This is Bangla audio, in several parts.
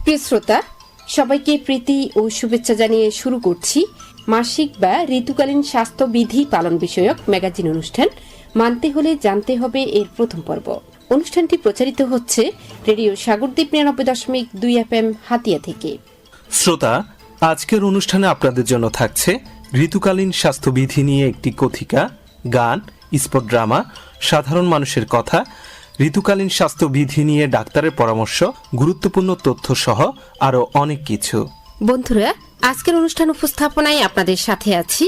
প্রিয় শ্রোতা, সবাইকে প্রীতি ও শুভেচ্ছা জানিয়ে শুরু করছি মাসিক বা ঋতুকালীন স্বাস্থ্যবিধি পালন বিষয়ক ম্যাগাজিন অনুষ্ঠান মানতে হলে জানতে হবে এর প্রথম পর্ব। অনুষ্ঠানটি প্রচারিত হচ্ছে রেডিও সাগরদ্বীপ ৯৯.২ FM হাতিয়া থেকে। শ্রোতা, আজকের অনুষ্ঠানে আপনাদের জন্য থাকছে ঋতুকালীন স্বাস্থ্যবিধি নিয়ে একটি কথিকা, গান, স্পট ড্রামা, সাধারণ মানুষের কথা, ঋতুকালীন স্বাস্থ্যবিধি নিয়ে ডাক্তারের পরামর্শ, গুরুত্বপূর্ণ তথ্য সহ আরো অনেক কিছু। বন্ধুরা, আজকের অনুষ্ঠান উপস্থাপনায় আপনাদের সাথে আছি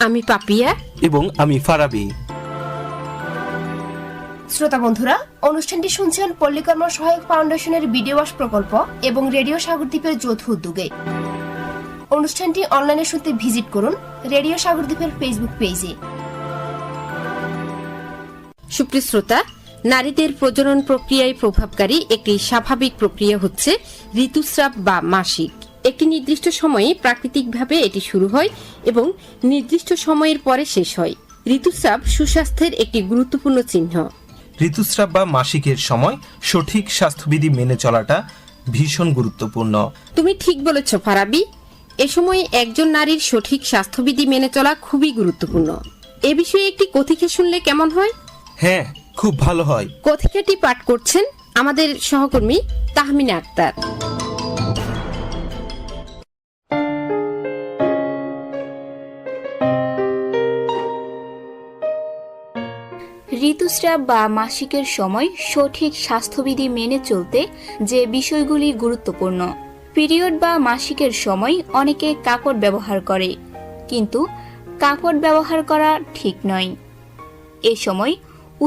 আমি পাপিয়া এবং আমি ফারাবি। শ্রোতা বন্ধুরা, অনুষ্ঠানটি শুনছেন পল্লীকর্ম সহায়ক ফাউন্ডেশনের ভিডিও ওয়াশ প্রকল্প এবং রেডিও সাগরদ্বীপের যৌথ উদ্যোগে। অনুষ্ঠানটি অনলাইনে শুনতে ভিজিট করুন রেডিও সাগরদ্বীপের ফেসবুক পেজে। সুপ্রিয় শ্রোতা, নারীদের প্রজনন প্রক্রিয়ায় প্রভাবকারী একটি স্বাভাবিক প্রক্রিয়া হচ্ছে ঋতুস্রাব বা মাসিক। একটি নির্দিষ্ট সময়ে প্রাকৃতিকভাবে এটি শুরু হয় এবং নির্দিষ্ট সময়ের পরে শেষ হয়। ঋতুস্রাব সুস্বাস্থ্যের একটি গুরুত্বপূর্ণ চিহ্ন। ঋতুস্রাব বা মাসিকের সময় সঠিক স্বাস্থ্যবিধি মেনে চলাটা ভীষণ গুরুত্বপূর্ণ। তুমি ঠিক বলেছ ফারাবি, এ সময় একজন নারীর সঠিক স্বাস্থ্যবিধি মেনে চলা খুবই গুরুত্বপূর্ণ। এ বিষয়ে একটি কথিকা শুনলে কেমন হয়? হ্যাঁ, খুব ভালো হয়। কথিকাটি পাঠ করছেন আমাদের সহকর্মী তাহমিনা আক্তার। ঋতুস্রাব বা মাসিকের সময় সঠিক স্বাস্থ্যবিধি মেনে চলতে যে বিষয়গুলি গুরুত্বপূর্ণ। পিরিয়ড বা মাসিকের সময় অনেকে কাপড় ব্যবহার করে, কিন্তু কাপড় ব্যবহার করা ঠিক নয়। এ সময়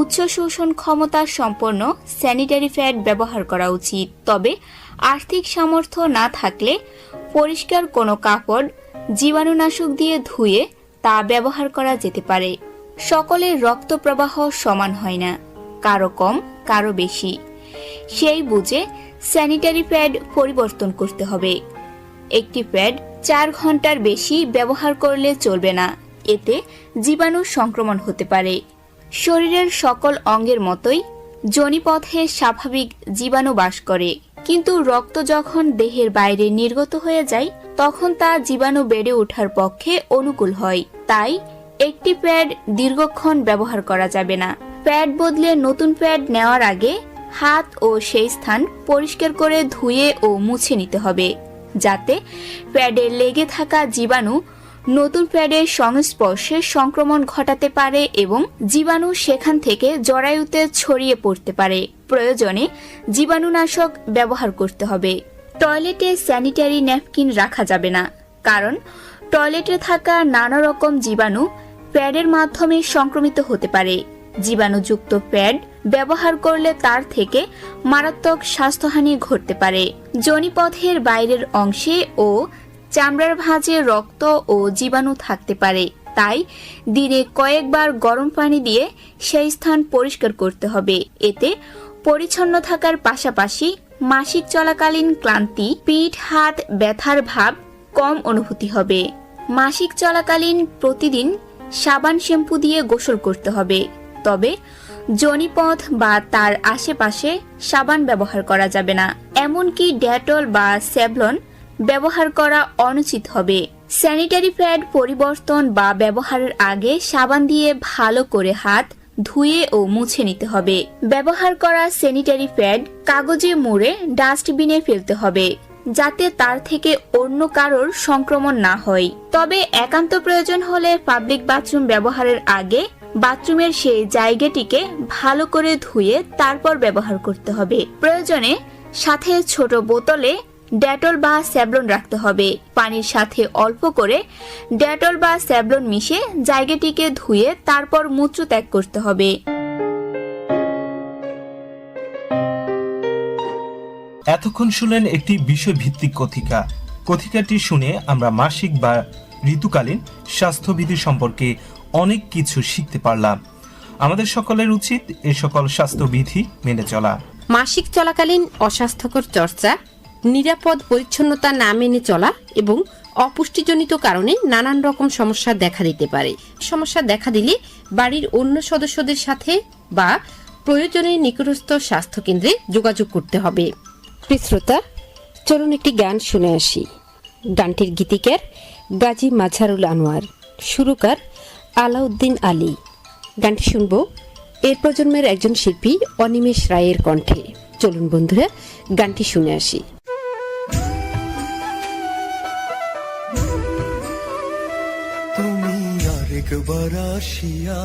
উচ্চ শোষণ ক্ষমতা সম্পন্ন স্যানিটারি প্যাড ব্যবহার করা উচিত। তবে আর্থিক সামর্থ্য না থাকলে পরিষ্কার কোনো কাপড় জীবাণুনাশক দিয়ে ধুয়ে তা ব্যবহার করা যেতে পারে। সকলের রক্ত প্রবাহ সমান হয় না, কারো কম কারো বেশি। সেই বুঝে স্যানিটারি প্যাড পরিবর্তন করতে হবে। একটি প্যাড 4 ঘন্টার বেশি ব্যবহার করলে চলবে না, এতে জীবাণু সংক্রমণ হতে পারে। শরীরের সকল অঙ্গের মতোই যোনিপথে স্বাভাবিক জীবাণু বাস করে, কিন্তু রক্ত যখন দেহের বাইরে নির্গত হয়ে যায় তখন তা জীবাণু বেড়ে ওঠার পক্ষে অনুকূল হয়। তাই একটি প্যাড দীর্ঘক্ষণ ব্যবহার করা যাবে না। প্যাড বদলে নতুন প্যাড নেওয়ার আগে হাত ও সেই স্থান পরিষ্কার করে ধুয়ে ও মুছে নিতে হবে, যাতে প্যাডে লেগে থাকা জীবাণু নতুন প্যাডের সংস্পর্শে সংক্রমণ ঘটাতে পারে এবং জীবাণু সেখান থেকে জরায়ুতে ছড়িয়ে পড়তে পারে। প্রয়োজনে জীবাণুনাশক ব্যবহার করতে হবে। টয়লেটে স্যানিটারি ন্যাপকিন রাখা যাবে না, কারণ টয়লেটে থাকা নানা রকম জীবাণু প্যাডের মাধ্যমে সংক্রমিত হতে পারে। জীবাণুযুক্ত প্যাড ব্যবহার করলে তার থেকে মারাত্মক স্বাস্থ্যহানি ঘটতে পারে। যোনিপথের বাইরের অংশে ও চামড়ার ভাঁজে রক্ত ও জীবাণু থাকতে পারে, তাই দিনে কয়েকবার গরম পানি দিয়ে সেই স্থান পরিষ্কার করতে হবে। এতে পরিচ্ছন্ন থাকার পাশাপাশি মাসিক চলাকালীন ক্লান্তি, পিঠ হাত ব্যথার ভাব কম অনুভূতি হবে। মাসিক চলাকালীন প্রতিদিন সাবান শ্যাম্পু দিয়ে গোসল করতে হবে, তবে যোনিপথ বা তার আশেপাশে সাবান ব্যবহার করা যাবে না। এমনকি ডেটল বা স্যাভলন ব্যবহার করা অনুচিত হবে। স্যানিটারি প্যাড পরিবর্তন বা ব্যবহারের আগে সাবান দিয়ে ভালো করে হাত ধুয়ে ও মুছে নিতে হবে। ব্যবহার করা স্যানিটারি প্যাড কাগজে মুড়ে ডাস্টবিনে ফেলতে হবে, যাতে তার থেকে অন্য কারোর সংক্রমণ না হয়। তবে একান্ত প্রয়োজন হলে পাবলিক বাথরুম ব্যবহারের আগে বাথরুমের সেই জায়গাটিকে ভালো করে ধুয়ে তারপর ব্যবহার করতে হবে। প্রয়োজনে সাথে ছোট বোতলে ডেটল বা স্যাভলন রাখতে হবে। পানির সাথে অল্প করে ডেটল বা স্যাভলন মিশিয়ে জায়গাটিকে ধুয়ে তারপর মূত্র ত্যাগ করতে হবে। এতক্ষণ শুনলেন একটি বিষয়ভিত্তিক কথিকা। কথিকাটি শুনে আমরা মাসিক বা ঋতুকালীন স্বাস্থ্যবিধি সম্পর্কে অনেক কিছু শিখতে পারলাম। আমাদের সকলের উচিত এ সকল স্বাস্থ্যবিধি মেনে চলা। মাসিক চলাকালীন অস্বাস্থ্যকর চর্চা, নিরাপদ পরিচ্ছন্নতা না মেনে চলা এবং অপুষ্টিজনিত কারণে নানান রকম সমস্যা দেখা দিতে পারে। সমস্যা দেখা দিলে বাড়ির অন্য সদস্যদের সাথে বা প্রয়োজনে নিকটস্থ স্বাস্থ্য কেন্দ্রে যোগাযোগ করতে হবে। প্রিয় শ্রোতা, চলুন একটি গান শুনে আসি। গানটির গীতিকার গাজী মাঝারুল আনোয়ার, সুরকার আলাউদ্দিন আলী। গানটি শুনব এর প্রজন্মের একজন শিল্পী অনিমেষ রায়ের কণ্ঠে। চলুন বন্ধুরা গানটি শুনে আসি। তুমি আরেকবার আসিয়া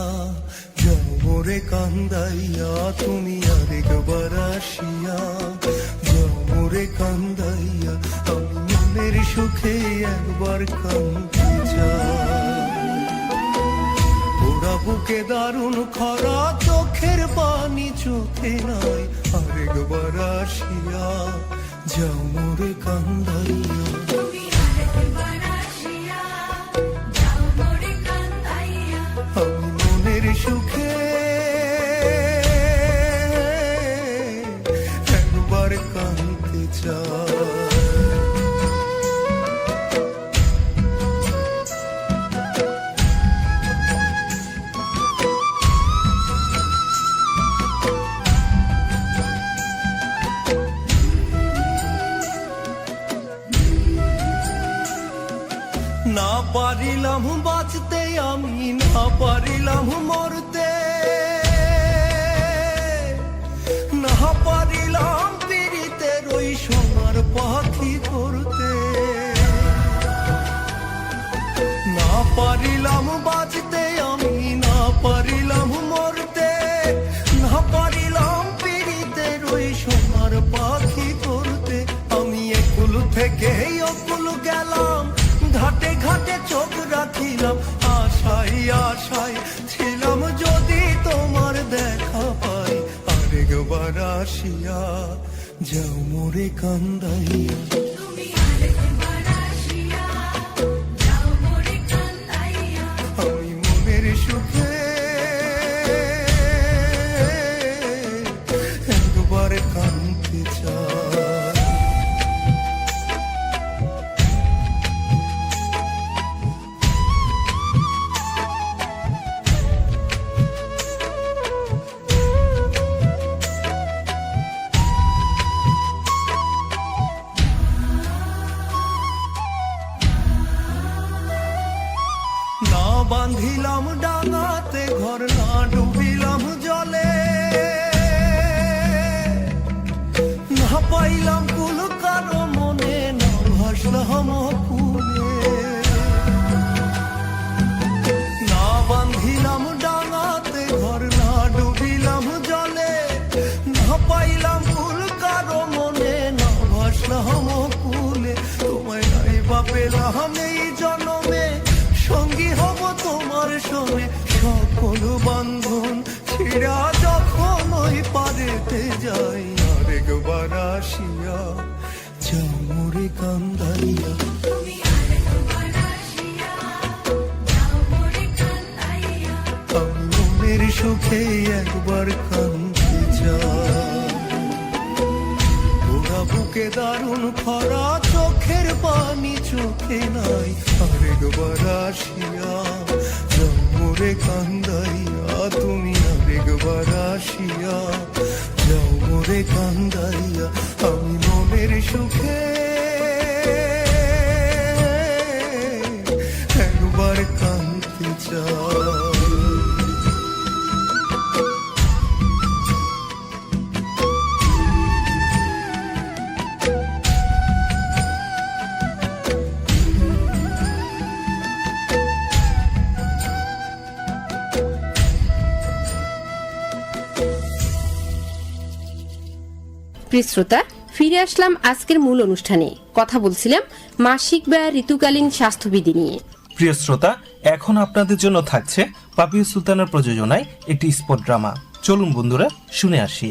যাও মোরে কান্দাইয়া, তুমি আরেকবার আসিয়া যাও মোরে কান্দাইয়া, আমি মনের সুখে একবার কান্দি যাই। ওরা বুকে দারুণ খরা, চোখের পানি চোখে নাই, আরেকবার আসিয়া যাও মোরে কান্দাইয়া। আমি মনের সুখে একবার কাঁদতে চাই। না পারিলাম বাঁচতে আমি, না পারিলাম মরতে, না পারিলাম পীড়িতের ওই সোনার পাখি করতে। না পারিলাম বাঁচতে আমি, না পারিলাম মরতে, না পারিলাম পীড়িতের ওই সোনার পাখি করতে। আমি একুল থেকে অকুল গেলাম, ঘাটে ঘাটে চোখ রাখিলাম, আশাই আশাই ছিলাম যদি তোমার দেখা পাই, আরেকবার আসিয়া যাও মোরে কান্দাইয়া। আমি মনের সুখে একবার কাঁদতে চাই। না বাঁধিলাম ডাঙাতে ঘর, না ডুবিলাম জলে, না পাইলাম কুল কারো মনে, না ভাসলাম কুলে। না বাঁধিলাম ডাঙাতে ঘর, না ডুবিলাম জলে, না পাইলাম কুল কারো মনে, না ভাসলাম কুলে। তোমায় নাই বা পেলাম এই জনমে, সঙ্গী হব তোমার সঙ্গে, সকল বান্ধন ছিড়া যখন ওই পারেতে যাই, আরেকবার আসিয়া যাও মোরে কান্দাইয়া। আমি মনের সুখে একবার কাঁদতে চাই। ওরা বুকে দারুণ খরা, চোখের পানি চোখে নাই, আরেকবার আসিয়া যাও মোরে কান্দাইয়া। তুমি আরেকবার আসিয়া যাও মোরে কান্দাইয়া। আমি মনের সুখে একবার কাঁদতে চাই। প্রিয় শ্রোতা, ফিরে আসলাম আজকের মূল অনুষ্ঠানে। কথা বলছিলাম মাসিক বা ঋতুকালীন স্বাস্থ্যবিধি নিয়ে। প্রিয় শ্রোতা, এখন আপনাদের জন্য থাকছে পাপিয়া সুলতানার প্রযোজনায় একটি স্পট ড্রামা। চলুন বন্ধুরা শুনে আসি।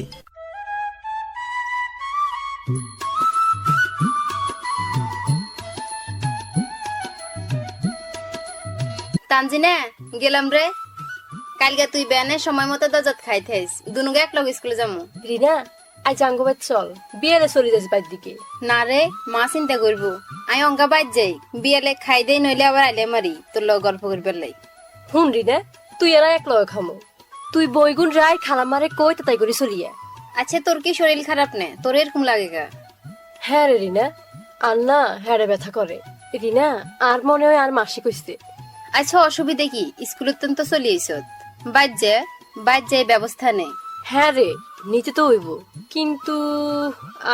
তানজিনে গেলাম রে, কালকে তুই ব্যানে সময় মতো দাজাত খাইতেস, দুনুগে এক লগ স্কুলে যাবো। রিনা আজ আঙ্গবাদ চল, বিয়েলে চলে যাস বাইর দিকে। না রে, মা চিন্তা করবো, আমি অঙ্কা বাইর যাই, বিয়েলে খাই দেই, নইলে আবার আইলে মারি তোর লগ গল্প করবার লাই। হুন রিনা, তুই এরা এক লগে খামো, তুই বইগুন রায় খালামারে কই তাই করে চলিয়া। আচ্ছা তোর কি শরীর খারাপ নে? তোর এরকম লাগে গা? হ্যাঁ রে রিনা, আর না হ্যাঁ রে ব্যথা করে। রিনা আর মনে হয় আর মাসিক হইছে। আচ্ছা অসুবিধা কি, স্কুলের তো চলে আইসত, বাইর যায় ব্যবস্থা নেই। হ্যাঁ রে নিতে তো হইব, কিন্তু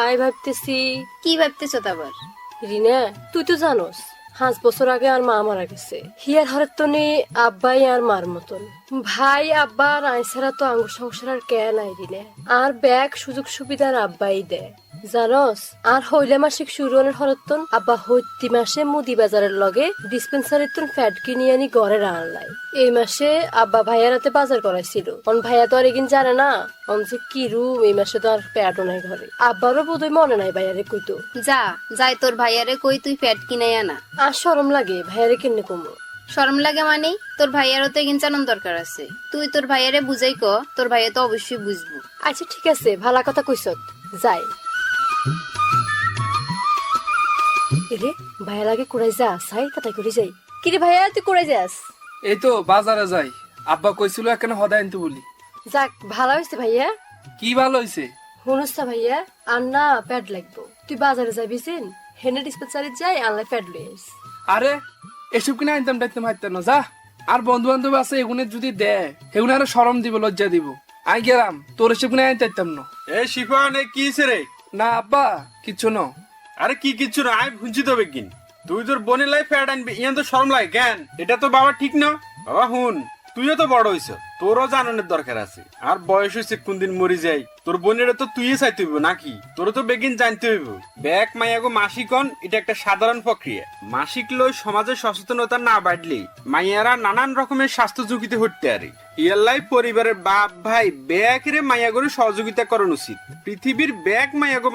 আয় ভাবতেছি। কি ভাবতেছ আবার? রিনা তুই তো জানোস 5 বছর আগে আর মা মারা গেছে। হিয়ার হরের তো নেই আব্বাই আর মার মতন। ভাই আব্বা আর আয় ছাড়া তো আঙ্গুর সংসার আর কে নাই রিনা। আর ব্যাগ সুযোগ সুবিধার আব্বাই দেয় জানোস। আর হইলে মাসিক শুরুনের হরতন আব্বা হইতি মাসে মুদি বাজারের লগে ডিসপেন্সারির তন ফ্যাট কিনে আনি ঘরে রান্নাই। এই মাসে আব্বা ভাইয়ার হাতে বাজার করাইছিল। অন ভাইয়া তো আর এগিন জানে না অন যে কি রুম। এই মাসে তো আর প্যাটও নাই ঘরে। আব্বারও বোধহয় মনে নাই ভাইয়ারে কইতো। যাই তোর ভাইয়ারে কই তুই প্যাট কিনাই আনা। আর শরম লাগে ভাইয়ারে কিনে কমো। শরম লাগে মানে? তোর ভাইয়ারও তো এগিন চালান দরকার আছে। তুই তোর ভাইয়ারে বুঝাই ক, তোর ভাইয়া তো অবশ্যই বুঝবো। আচ্ছা ঠিক আছে, ভালা কথা কইছত, যাই। এরে ভাইয়া লাগে কোড়াই যা সাই তাই করে যাই। কিরে ভাইয়া তুই কোড়াই যাস? এই তো বাজারে যাই, আব্বা কইছিল এখানে হদায় আনতে বলি। যাক ভালো হয়েছে ভাইয়া। কি ভালো হইছে? শুনুস ভাইয়া, আর না প্যাড লাগবো। তুই বাজারে যাবি সেন হেনে ডিসপেন্সারি যাই আনলাই প্যাড লই আইস। আরে এসব কিনা আনতাম টাইতাম হাইতাম না, যা। আর বন্ধু বান্ধব আছে এগুনে যদি দেয় এগুনে আরো শরম দিব, লজ্জা দিব। আই গেলাম, তোর এসব কিনা আনতে পারতাম না। এ শিফান, এ কি রে? না আব্বা কিচ্ছু না। আরে কি কিচ্ছু না, আই ভুঞ্চি তবে কিন। তুই তোর বোনের লাই ফ্যাট আনবি, ইয়ান তো শরম লাগে কেন? এটা তো বাবা ঠিক না। বাবা হুন, তুইও তো বড় হইছ, তোরও জানানোর দরকার আছে। আর বয়স হয়েছে কোন দিন মরি যাই। তোর বোনের তো তুই চাইতে হইব নাকি? তোর তো বেগিন জানতে হইব। ব্যাগ মাইয়াগো মাসিক হন, এটা একটা সাধারণ প্রক্রিয়া। মাসিক লই সমাজের সচেতনতা না বাড়লে মাইয়ারা নানান রকমের স্বাস্থ্য ঝুঁকিতে হতে পারে। ইয়াল্লাই পরিবারের বাপ ভাই ব্যাগরে মাইয়াগরে সহযোগিতা করানো উচিত। পৃথিবীর ব্যাগ মাইয়াগো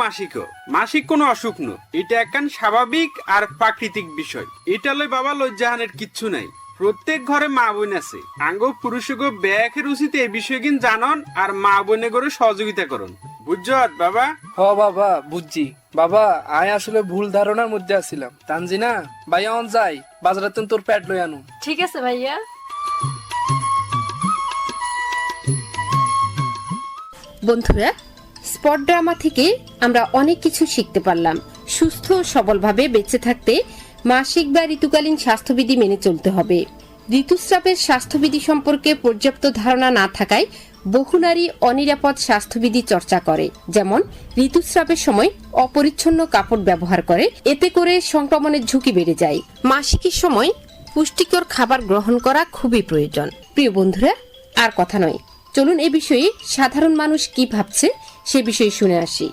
মাসিক কোনো অসুখ ন, এটা একখান স্বাভাবিক আর প্রাকৃতিক বিষয়। এটা লই বাবা লজ্জাহানের কিচ্ছু নাই। প্রত্যেক ঘরে মা বোন আছে, আঙ্গ পুরুষগো ব্যাগের উচিত এই বিষয় কিন জানন আর মা বোনে করে সহযোগিতা করুন। বুঝছত বাবা? হ বাবা বুঝছি। বাবা আয় আসলে ভুল ধারণার মধ্যে আছিলাম। তানজিনা ভাইয়া অন যাই, বাজারে তোর প্যাড লই আনু। ঠিক আছে ভাইয়া। বন্ধুরা, স্পট ড্রামা থেকে আমরা অনেক কিছু শিখতে পারলাম। সুস্থ ও সবলভাবে বেঁচে থাকতে মাসিক বা ঋতুকালীন স্বাস্থ্যবিধি মেনে চলতে হবে। ঋতুস্রাবের স্বাস্থ্যবিধি সম্পর্কে পর্যাপ্ত ধারণা না থাকায় বহু নারী অনিরাপদ স্বাস্থ্যবিধি চর্চা করে, যেমন ঋতুস্রাবের সময় অপরিচ্ছন্ন কাপড় ব্যবহার করে। এতে করে সংক্রমণের ঝুঁকি বেড়ে যায়। মাসিকের সময় পুষ্টিকর খাবার গ্রহণ করা খুবই প্রয়োজন। প্রিয় বন্ধুরা, আর কথা নয়, চলুন এ বিষয়ে সাধারণ মানুষ কি ভাবছে সে বিষয়ে শুনে আসি।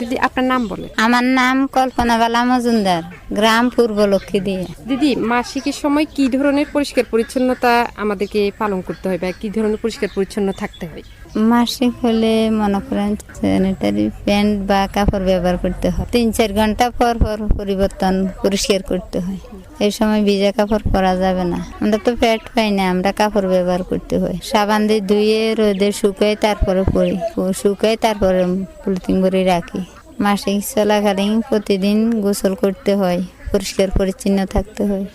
দিদি, আপনার নাম বলে। আমার নাম কল্পনাবালা মজুমদার, গ্রাম পূর্ব লক্ষ্মী দিয়ে। দিদি, মাসিকের সময় কি ধরনের পরিষ্কার পরিচ্ছন্নতা আমাদেরকে পালন করতে হয় বা কি ধরনের পরিষ্কার পরিচ্ছন্ন থাকতে হয়? মাসিক হলে মনে করেন স্যানিটারি প্যান্ট বা কাপড় ব্যবহার করতে হয়। 3-4 ঘন্টা পর পর পরিবর্তন পরিষ্কার করতে হয়। এই সময় ভিজা কাপড় পরা যাবে না। আমরা তো প্যান্ট পাই না, আমরা কাপড় ব্যবহার করতে হয়। সাবান দিয়ে ধুয়ে রোদে শুকাই তারপরে পরি, শুকাই তারপরে পলিথিন ভরে রাখি। মাসিক চলাকালীন প্রতিদিন গোসল করতে হয়, পরিষ্কার পরিচ্ছন্ন থাকতে হয়।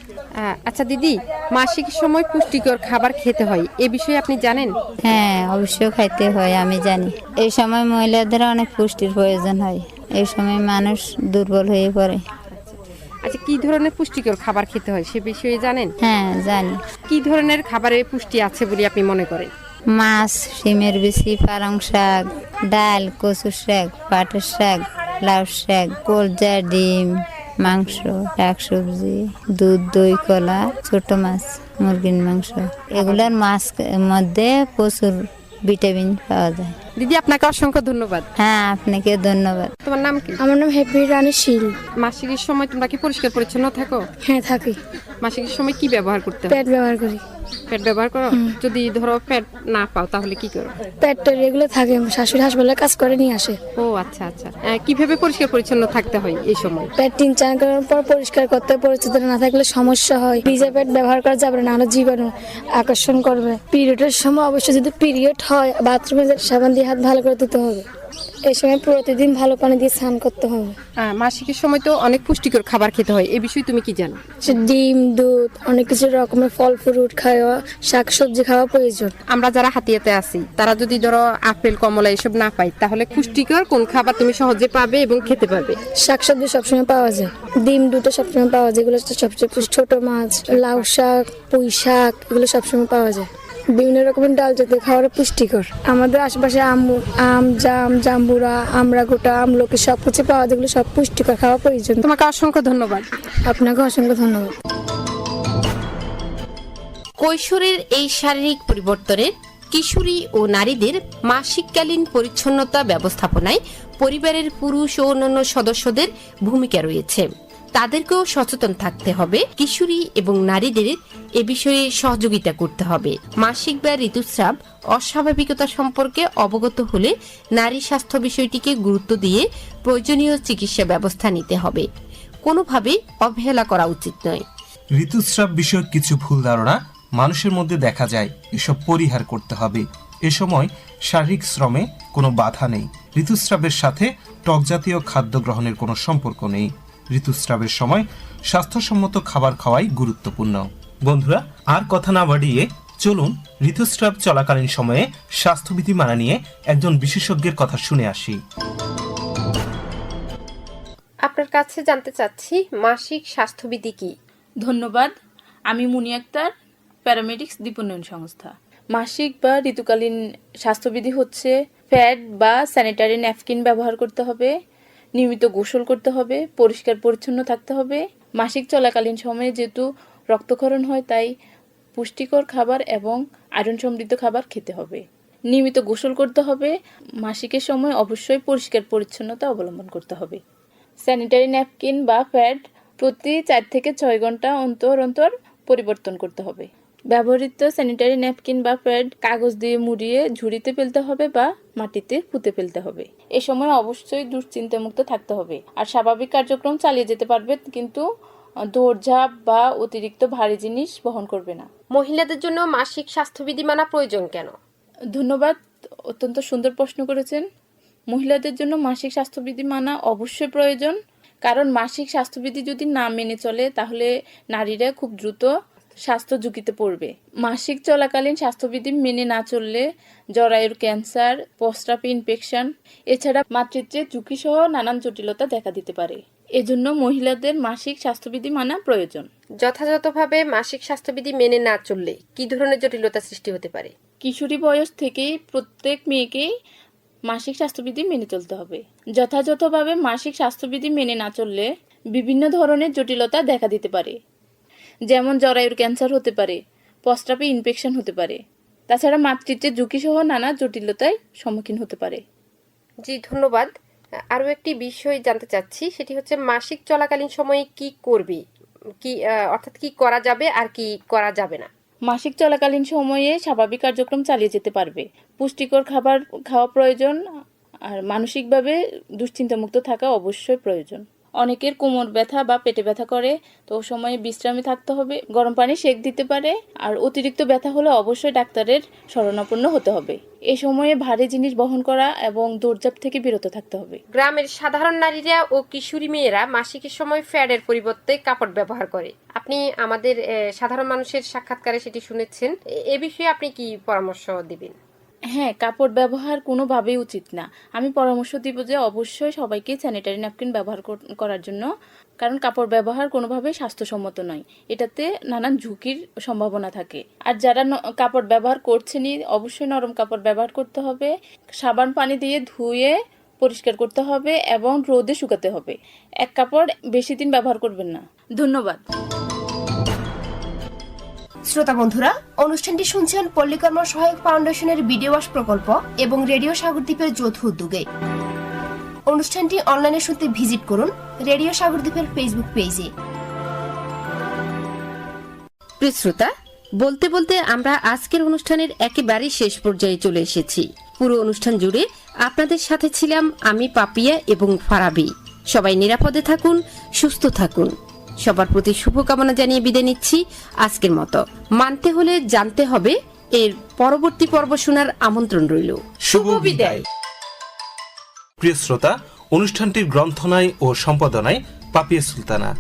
আচ্ছা দিদি, মাসিক সময় পুষ্টিকর খাবার খেতে হয়, এ বিষয়ে আপনি জানেন? হ্যাঁ, অবশ্যই খাইতে হয়, আমি জানি। এই সময় মহিলাদের অনেক পুষ্টির প্রয়োজন হয়। এই সময় মানুষ দুর্বল হয়ে পড়ে। আচ্ছা, কি ধরনের পুষ্টিকর খাবার খেতে হয় সে বিষয়ে জানেন? হ্যাঁ জানি। কি ধরনের খাবারে পুষ্টি আছে বলে আপনি মনে করেন? মাছ, শিমের বিচি, পালং শাক, ডাল, কচু শাক, পাটের শাক, লাউ শাক, কলজা, ডিম, মাংস, শাকসবজি, দুধ, দই, কলা, ছোট মাছ, মুরগির মাংস, এগুলার মাছ মধ্যে প্রচুর ভিটামিন পাওয়া যায়। দিদি, আপনাকে অসংখ্য ধন্যবাদ। হ্যাঁ, আপনাকে ধন্যবাদ। তোমার নাম কি? আমার নাম হ্যাপি রানী শীল। মাসিকের সময় তোমরা কি পরিষ্কার পরিচ্ছন্ন থাকো? হ্যাঁ থাকি। মাসিকের সময় কি ব্যবহার করতে হয়? প্যাড ব্যবহার করি। প্যাড ব্যবহার করো? যদি ধরো প্যাড না পাও তাহলে কি করো? প্যাডটা রেগুলার থাকে, শাশুড়ি হাসপাতালে কাজ করে নিয়ে আসে। ও আচ্ছা আচ্ছা। কিভাবে পরিষ্কার পরিচ্ছন্ন থাকতে হয় এই সময়? প্যাড 3-4 করার পর পরিষ্কার করতে হয়। পরিচ্ছন্ন না থাকলে সমস্যা হয়। ভিজা প্যাড ব্যবহার করা যাবে না, আরো জীবাণু আকর্ষণ করবে। পিরিয়ডের সময় অবশ্যই যদি পিরিয়ড হয় বাথরুমে সাবান দিয়ে হাত ভালো করে ধুতে হবে। এই সময় প্রতিদিন ভালো পানি দিয়ে স্নান করতে হবে। মাসিকের সময় তো অনেক পুষ্টিকর খাবার খেতে হয়, এ বিষয়ে তুমি কি জানো? সে ডিম, দুধ, অনেক কিছু রকমের ফল ফ্রুট খাওয়া, শাকসবজি খাওয়া প্রয়োজন। আমরা যারা হাতিয়াতে আছি তারা যদি ধরো আপেল কমলা এসব না পাই, তাহলে পুষ্টিকর কোন খাবার তুমি সহজে পাবে এবং খেতে পারবে? শাকসবজি সবসময় পাওয়া যায়, ডিম দুটো সবসময় পাওয়া যায়, এগুলো সবচেয়ে ছোট মাছ, লাউ শাক, পুঁই শাক, এগুলো সবসময় পাওয়া যায়। বিভিন্ন রকমের ডাল জাতীয় খাবার পুষ্টিকর। আমাদের আশেপাশে আম, জাম, জাম্বুরা, আমড়া গোটা, আমলকি সবকিছু পাওয়া যায়, এগুলো সব পুষ্টিকর খাওয়া প্রয়োজন। তোমাকে অসংখ্য ধন্যবাদ। আপনাকে অসংখ্য ধন্যবাদ। কৈশোরের এই শারীরিক পরিবর্তনের কিশোরী ও নারীদের মাসিককালীন পরিচ্ছন্নতা ব্যবস্থাপনায় পরিবারের পুরুষ ও অন্যান্য সদস্যদের ভূমিকা রয়েছে। তাদেরকেও সচেতন থাকতে হবে, কিশোরী এবং নারীদের এ বিষয়ে সহযোগিতা করতে হবে। মাসিক বা ঋতুস্রাব অস্বাভাবিকতা সম্পর্কে অবগত হলে নারী স্বাস্থ্য বিষয়টিকে গুরুত্ব দিয়ে প্রয়োজনীয় চিকিৎসা ব্যবস্থা নিতে হবে। কোনোভাবেই অবহেলা করা উচিত নয়। ঋতুস্রাব বিষয়ক কিছু ভুল ধারণা মানুষের মধ্যে দেখা যায়, এসব পরিহার করতে হবে। এ সময় শারীরিক শ্রমে কোনো বাধা নেই। ঋতুস্রাবের সাথে টক জাতীয় খাদ্য গ্রহণের কোনো সম্পর্ক নেই। ঋতুস্রাবের সময় স্বাস্থ্যসম্মত খাবার খাওয়াই গুরুত্বপূর্ণ। বন্ধুরা, আর কথা না বাড়িয়ে চলুন ঋতুস্রাব চলাকালীন সময়ে স্বাস্থ্যবিধি মানা নিয়ে একজন বিশেষজ্ঞের কথা শুনে আসি। আপনার কাছে জানতে চাচ্ছি, মাসিক স্বাস্থ্যবিধি কি? ধন্যবাদ। আমি মুনি আক্তার, প্যারামেডিক্স দীপোন্নয়ন সংস্থা। মাসিক বা ঋতুকালীন স্বাস্থ্যবিধি হচ্ছে প্যাড বা স্যানিটারি ন্যাপকিন ব্যবহার করতে হবে, নিয়মিত গোসল করতে হবে, পরিষ্কার পরিচ্ছন্ন থাকতে হবে। মাসিক চলাকালীন সময়ে যেহেতু রক্তক্ষরণ হয়, তাই পুষ্টিকর খাবার এবং আয়রন সমৃদ্ধ খাবার খেতে হবে। নিয়মিত গোসল করতে হবে। মাসিকের সময় অবশ্যই পরিষ্কার পরিচ্ছন্নতা অবলম্বন করতে হবে। স্যানিটারি ন্যাপকিন বা প্যাড প্রতি 4 থেকে 6 ঘন্টা অন্তর অন্তর পরিবর্তন করতে হবে। ব্যবহৃত স্যানিটারি ন্যাপকিন বা প্যাড কাগজ দিয়ে মুড়িয়ে ঝুড়িতে ফেলতে হবে বা মাটিতে পুঁতে ফেলতে হবে। এ সময় অবশ্যই দুশ্চিন্তামুক্ত থাকতে হবে আর স্বাভাবিক কার্যক্রম চালিয়ে যেতে পারবে, কিন্তু দৌড়ঝাঁপ বা অতিরিক্ত ভারী জিনিস বহন করবে না। মহিলাদের জন্য মাসিক স্বাস্থ্যবিধি মানা প্রয়োজন কেন? ধন্যবাদ, অত্যন্ত সুন্দর প্রশ্ন করেছেন। মহিলাদের জন্য মাসিক স্বাস্থ্যবিধি মানা অবশ্যই প্রয়োজন, কারণ মাসিক স্বাস্থ্যবিধি যদি না মেনে চলে তাহলে নারীরা খুব দ্রুত স্বাস্থ্য ঝুঁকিতে পড়বে। মাসিক চলাকালীন স্বাস্থ্যবিধি মেনে না চললে জরায়ুর ক্যান্সার, প্রস্রাব ইনফেকশন, এছাড়া মাতৃত্বের ঝুঁকি সহ নানান জটিলতা দেখা দিতে পারে। এজন্য মহিলাদের মাসিক স্বাস্থ্যবিধি মানা প্রয়োজন। যথাযথভাবে মাসিক স্বাস্থ্যবিধি মেনে না চললে কি ধরনের জটিলতা সৃষ্টি হতে পারে? কিশোরী বয়স থেকেই প্রত্যেক মেয়েকেই মাসিক স্বাস্থ্যবিধি মেনে চলতে হবে। যথাযথভাবে মাসিক স্বাস্থ্যবিধি মেনে না চললে বিভিন্ন ধরনের জটিলতা দেখা দিতে পারে, যেমন জরায়ুর ক্যান্সার হতে পারে, প্রস্রাবে ইনফেকশন হতে পারে, তাছাড়া মাতৃত্বের ঝুঁকি সহ নানা জটিলতায় সম্মুখীন হতে পারে। জি ধন্যবাদ। আরো একটি বিষয় জানতে চাচ্ছি, সেটি হচ্ছে মাসিক চলাকালীন সময়ে কি করবে, অর্থাৎ কি করা যাবে আর কি করা যাবে না। মাসিক চলাকালীন সময়ে স্বাভাবিক কার্যক্রম চালিয়ে যেতে পারবে। পুষ্টিকর খাবার খাওয়া প্রয়োজন আর মানসিকভাবে দুশ্চিন্তামুক্ত থাকা অবশ্যই প্রয়োজন। অনেকের কোমর ব্যথা বা পেটে ব্যথা করে, তো সময়ে বিশ্রামে থাকতে হবে, গরম পানি সেক দিতে পারে, আর অতিরিক্ত ব্যথা হলে অবশ্যই ডাক্তারের শরণাপন্ন হতে হবে। এই সময়ে ভারী জিনিস বহন করা এবং দৌড়ঝাঁপ থেকে বিরত থাকতে হবে। গ্রামের সাধারণ নারীরা ও কিশোরী মেয়েরা মাসিকের সময় প্যাডের পরিবর্তে কাপড় ব্যবহার করে। আপনি আমাদের সাধারণ মানুষের সাক্ষাৎকারে সেটি শুনেছেন, এ বিষয়ে আপনি কি পরামর্শ দিবেন? হ্যাঁ, কাপড় ব্যবহার কোনোভাবেই উচিত না। আমি পরামর্শ দিব যে অবশ্যই সবাইকে স্যানিটারি ন্যাপকিন ব্যবহার করার জন্য, কারণ কাপড় ব্যবহার কোনোভাবেই স্বাস্থ্যসম্মত নয়, এটাতে নানান ঝুঁকির সম্ভাবনা থাকে। আর যারা কাপড় ব্যবহার করছেনই, অবশ্যই নরম কাপড় ব্যবহার করতে হবে, সাবান পানি দিয়ে ধুয়ে পরিষ্কার করতে হবে এবং রোদে শুকাতে হবে। এক কাপড় বেশি দিন ব্যবহার করবেন না। ধন্যবাদ। শ্রোতা বন্ধুরা, অনুষ্ঠানটি শুনছেন পল্লীকর্ম সহায়ক ফাউন্ডেশনের ভিডিও ওয়াশ প্রকল্প এবং রেডিও সাগরদ্বীপের যৌথ উদ্যোগে। অনুষ্ঠানটি অনলাইনে শুনতে ভিজিট করুন রেডিও সাগরদ্বীপের ফেসবুক পেজে। প্রিয় শ্রোতা, বলতে বলতে আমরা আজকের অনুষ্ঠানের একেবারে শেষ পর্যায়ে চলে এসেছি। পুরো অনুষ্ঠান জুড়ে আপনাদের সাথে ছিলাম আমি পাপিয়া এবং ফারাবি। সবাই নিরাপদে থাকুন, সুস্থ থাকুন। সবার প্রতি শুভকামনা জানিয়ে বিদায় নিচ্ছি আজকের মতো। মানতে হলে জানতে হবে, এর পরবর্তী পর্ব শোনার আমন্ত্রণ রইল। শুভ বিদায়। প্রিয় শ্রোতা, অনুষ্ঠানটির গ্রন্থনায় ও সম্পাদনায় পাপিয়া সুলতানা।